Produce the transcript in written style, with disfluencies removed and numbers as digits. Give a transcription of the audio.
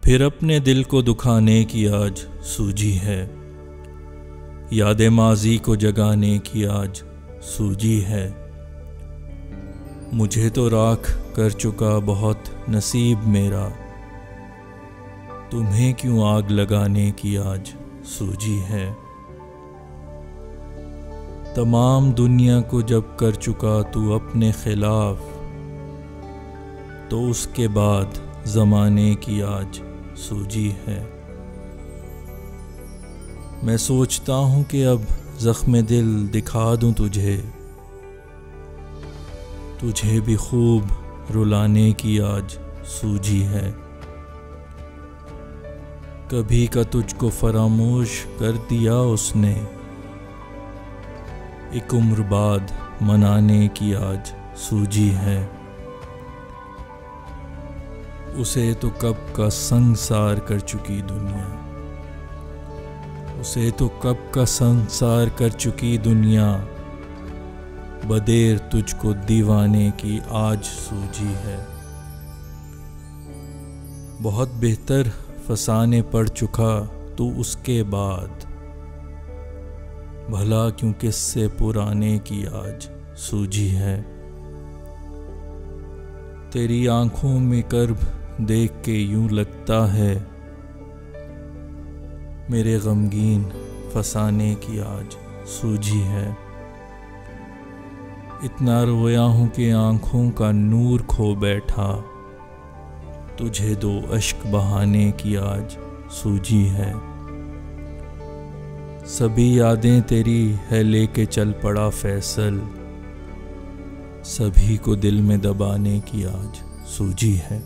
फिर अपने दिल को दुखाने की आज सूझी है, यादें माजी को जगाने की आज सूझी है। मुझे तो राख कर चुका बहुत नसीब मेरा, तुम्हें क्यों आग लगाने की आज सूझी है। तमाम दुनिया को जब कर चुका तू अपने खिलाफ, तो उसके बाद ज़माने की आज सूझी है। मैं सोचता हूँ कि अब ज़ख्म दिल दिखा दूँ तुझे, तुझे भी खूब रुलाने की आज सूझी है। कभी का तुझको फरामोश कर दिया उसने, एक उम्र बाद मनाने की आज सूझी है। उसे तो कब का संसार कर चुकी दुनिया, उसे तो कब का संसार कर चुकी दुनिया, बदेर तुझको दीवाने की आज सूझी है। बहुत बेहतर फसाने पड़ चुका तू उसके बाद, भला क्यों किससे पुराने की आज सूझी है। तेरी आंखों में कर्ब देख के यूं लगता है, मेरे गमगीन फसाने की आज सूझी है। इतना रोया हूँ कि आंखों का नूर खो बैठा, तुझे दो अश्क बहाने की आज सूझी है। सभी यादें तेरी है लेके चल पड़ा फैसल, सभी को दिल में दबाने की आज सूझी है।